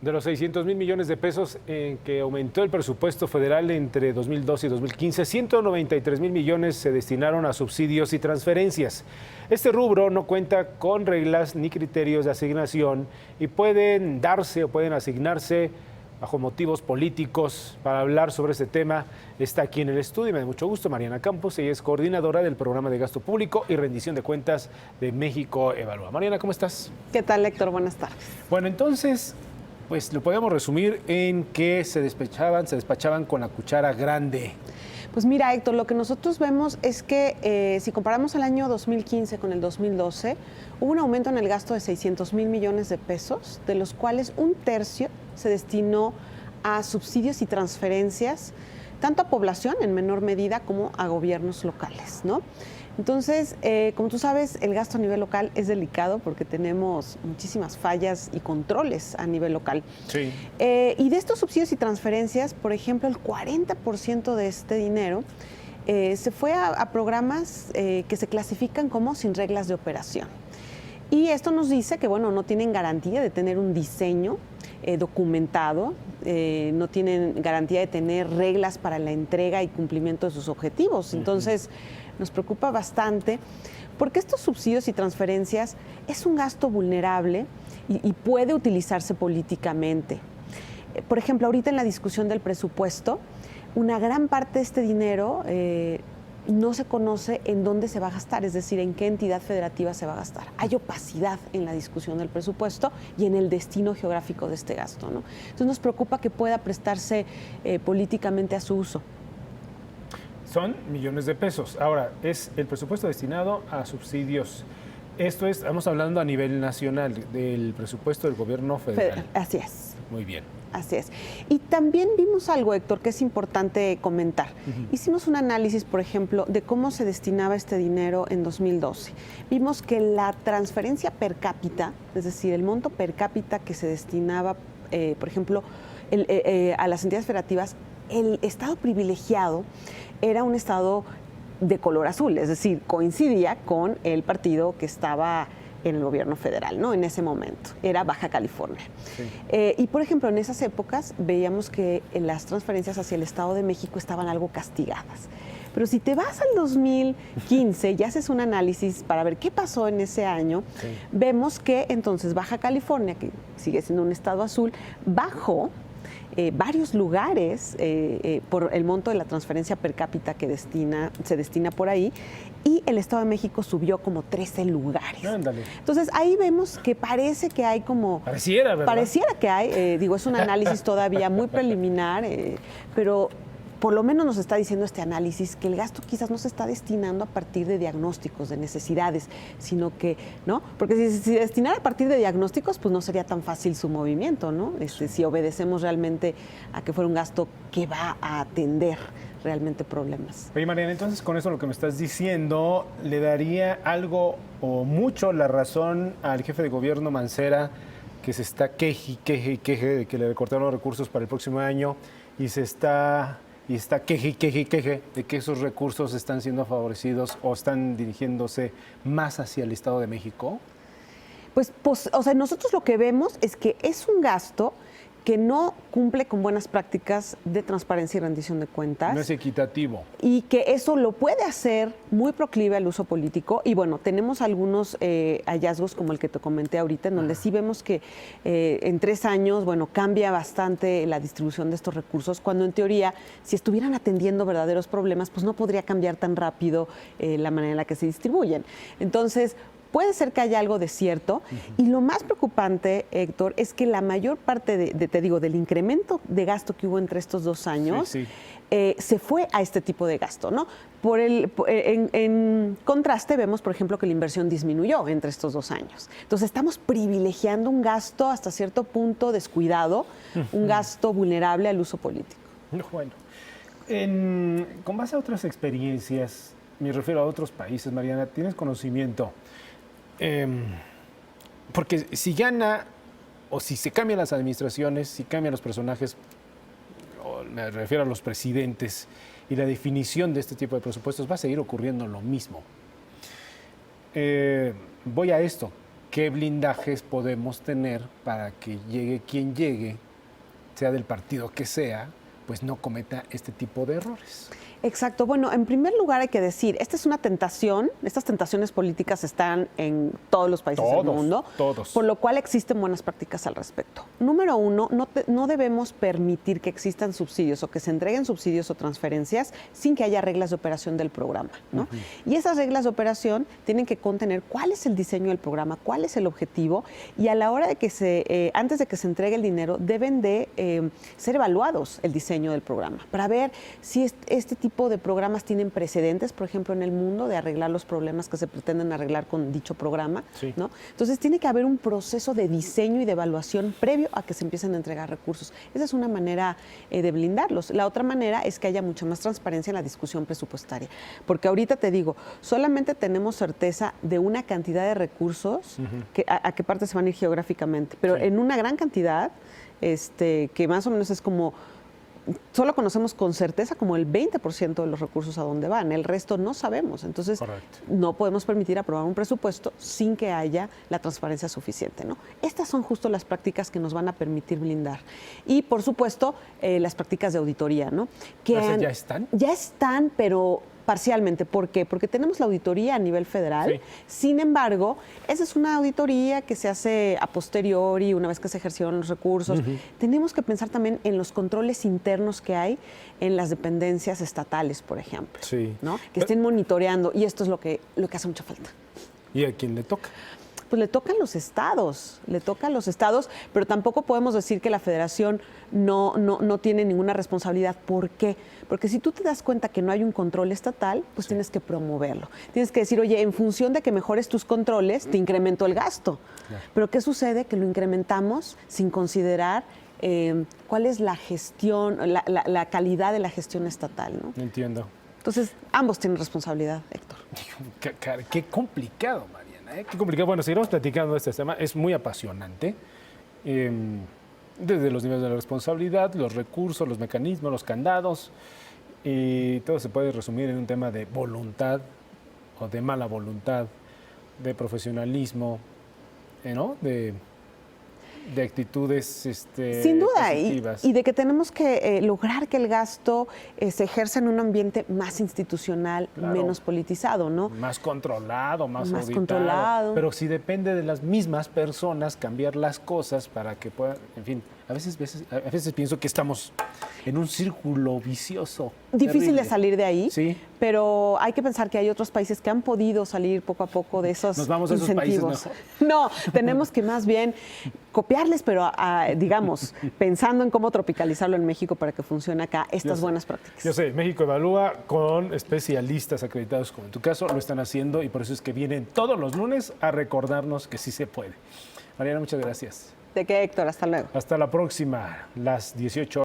De los 600,000 millones de pesos en que aumentó el presupuesto federal entre 2012 y 2015, 193,000 millones se destinaron a subsidios y transferencias. Este rubro no cuenta con reglas ni criterios de asignación y pueden darse o pueden asignarse bajo motivos políticos. Para hablar sobre este tema está aquí en el estudio y me da mucho gusto Mariana Campos. Ella es coordinadora del Programa de Gasto Público y Rendición de Cuentas de México Evalúa. Mariana, ¿cómo estás? ¿Qué tal, Héctor? Buenas tardes. Bueno, entonces, pues lo podemos resumir en que se despachaban con la cuchara grande. Pues mira, Héctor, lo que nosotros vemos es que si comparamos el año 2015 con el 2012, hubo un aumento en el gasto de 600,000 millones de pesos, de los cuales un tercio se destinó a subsidios y transferencias, tanto a población en menor medida como a gobiernos locales, ¿no? Entonces, como tú sabes, el gasto a nivel local es delicado porque tenemos muchísimas fallas y controles a nivel local. Sí. Y de estos subsidios y transferencias, por ejemplo, el 40% de este dinero se fue a programas que se clasifican como sin reglas de operación. Y esto nos dice que, bueno, no tienen garantía de tener un diseño documentado, no tienen garantía de tener reglas para la entrega y cumplimiento de sus objetivos. Entonces, nos preocupa bastante porque estos subsidios y transferencias es un gasto vulnerable y puede utilizarse políticamente. Por ejemplo, ahorita en la discusión del presupuesto, una gran parte de este dinero no se conoce en dónde se va a gastar, es decir, en qué entidad federativa se va a gastar. Hay opacidad en la discusión del presupuesto y en el destino geográfico de este gasto, ¿no? Entonces nos preocupa que pueda prestarse políticamente a su uso. Son millones de pesos. Ahora, es el presupuesto destinado a subsidios. Esto es, estamos hablando a nivel nacional, del presupuesto del gobierno federal. Así es. Muy bien. Así es. Y también vimos algo, Héctor, que es importante comentar. Hicimos un análisis, por ejemplo, de cómo se destinaba este dinero en 2012. Vimos que la transferencia per cápita, es decir, el monto per cápita que se destinaba, por ejemplo, a las entidades federativas, el estado privilegiado era un estado de color azul, es decir, coincidía con el partido que estaba en el gobierno federal, ¿no? En ese momento, era Baja California. Sí. Y, por ejemplo, en esas épocas veíamos que las transferencias hacia el Estado de México estaban algo castigadas. Pero si te vas al 2015 y haces un análisis para ver qué pasó en ese año, sí, vemos que entonces Baja California, que sigue siendo un estado azul, bajó varios lugares por el monto de la transferencia per cápita que se destina por ahí, y el Estado de México subió como 13 lugares. Ándale. Entonces ahí vemos que parece que hay como... Pareciera, ¿verdad? Pareciera que hay, digo, es un análisis todavía muy preliminar, pero por lo menos nos está diciendo este análisis que el gasto quizás no se está destinando a partir de diagnósticos, de necesidades, sino que, ¿no? Porque si se destinara a partir de diagnósticos, pues no sería tan fácil su movimiento, ¿no? Si obedecemos realmente a que fuera un gasto que va a atender realmente problemas. Oye, Mariana, entonces con eso lo que me estás diciendo, ¿le daría algo o mucho la razón al jefe de gobierno Mancera, que se está queje de que le recortaron los recursos para el próximo año y está queje de que esos recursos están siendo favorecidos o están dirigiéndose más hacia el Estado de México? Pues, o sea, nosotros lo que vemos es que es un gasto que no cumple con buenas prácticas de transparencia y rendición de cuentas. No es equitativo. Y que eso lo puede hacer muy proclive al uso político. Y bueno, tenemos algunos hallazgos como el que te comenté ahorita, en donde sí vemos que en 3 años, bueno, cambia bastante la distribución de estos recursos, cuando en teoría, si estuvieran atendiendo verdaderos problemas, pues no podría cambiar tan rápido la manera en la que se distribuyen. Entonces, puede ser que haya algo de cierto, y lo más preocupante, Héctor, es que la mayor parte del incremento de gasto que hubo entre estos 2 años se fue a este tipo de gasto, ¿no? En contraste, vemos, por ejemplo, que la inversión disminuyó entre estos 2 años. Entonces, estamos privilegiando un gasto hasta cierto punto descuidado, un gasto vulnerable al uso político. Bueno, con base a otras experiencias, me refiero a otros países, Mariana, ¿tienes conocimiento? Porque si gana o si se cambian las administraciones, si cambian los personajes, o me refiero a los presidentes, y la definición de este tipo de presupuestos, va a seguir ocurriendo lo mismo. Voy a esto. ¿qué blindajes podemos tener para que llegue quien llegue, sea del partido que sea, pues no cometa este tipo de errores? Exacto. Bueno, en primer lugar hay que decir, esta es una tentación, estas tentaciones políticas están en todos los países del mundo, por lo cual existen buenas prácticas al respecto. Número uno, no debemos permitir que existan subsidios o que se entreguen subsidios o transferencias sin que haya reglas de operación del programa, ¿no? Y esas reglas de operación tienen que contener cuál es el diseño del programa, cuál es el objetivo, y a la hora de que antes de que se entregue el dinero, deben de ser evaluados el diseño del programa para ver si este tipo de programas tienen precedentes, por ejemplo, en el mundo, de arreglar los problemas que se pretenden arreglar con dicho programa, ¿no? Entonces, tiene que haber un proceso de diseño y de evaluación previo a que se empiecen a entregar recursos. Esa es una manera de blindarlos. La otra manera es que haya mucha más transparencia en la discusión presupuestaria, porque ahorita te digo, solamente tenemos certeza de una cantidad de recursos a qué parte se van a ir geográficamente, pero en una gran cantidad, que más o menos es como solo conocemos con certeza como el 20% de los recursos a dónde van, el resto no sabemos. Entonces, no podemos permitir aprobar un presupuesto sin que haya la transparencia suficiente, ¿no? Estas son justo las prácticas que nos van a permitir blindar. Y, por supuesto, las prácticas de auditoría, ¿no? ¿Ya están? Ya están, pero parcialmente. ¿Por qué? Porque tenemos la auditoría a nivel federal. Sin embargo, esa es una auditoría que se hace a posteriori, una vez que se ejercieron los recursos. Tenemos que pensar también en los controles internos que hay en las dependencias estatales, por ejemplo, ¿no? Que estén monitoreando, y esto es lo que hace mucha falta. ¿Y a quién le toca? Pues le toca a los estados, pero tampoco podemos decir que la federación no tiene ninguna responsabilidad. ¿Por qué? Porque si tú te das cuenta que no hay un control estatal, pues tienes que promoverlo. Tienes que decir, oye, en función de que mejores tus controles, te incremento el gasto. Pero ¿qué sucede? Que lo incrementamos sin considerar cuál es la gestión, la calidad de la gestión estatal, ¿no? Entiendo. Entonces, ambos tienen responsabilidad, Héctor. Qué complicado, Mariana. Qué complicado. Bueno, seguiremos platicando de este tema. Es muy apasionante. Desde los niveles de la responsabilidad, los recursos, los mecanismos, los candados. Y todo se puede resumir en un tema de voluntad o de mala voluntad, de profesionalismo, ¿no? De actitudes sin duda, positivas. Y de que tenemos que lograr que el gasto se ejerza en un ambiente más institucional, menos politizado, ¿no? Más controlado, más auditado. Controlado. Pero si depende de las mismas personas cambiar las cosas para que puedan, en fin, a veces pienso que estamos en un círculo vicioso. Difícil terrible de salir de ahí, pero hay que pensar que hay otros países que han podido salir poco a poco de esos Nos vamos a incentivos. esos países mejor. No, tenemos que más bien copiarles, pero digamos, pensando en cómo tropicalizarlo en México para que funcione acá estas buenas prácticas. Yo sé, México Evalúa con especialistas acreditados, como en tu caso, lo están haciendo, y por eso es que vienen todos los lunes a recordarnos que sí se puede. Mariana, muchas gracias. ¿De qué, Héctor? Hasta luego. Hasta la próxima, las 18 horas.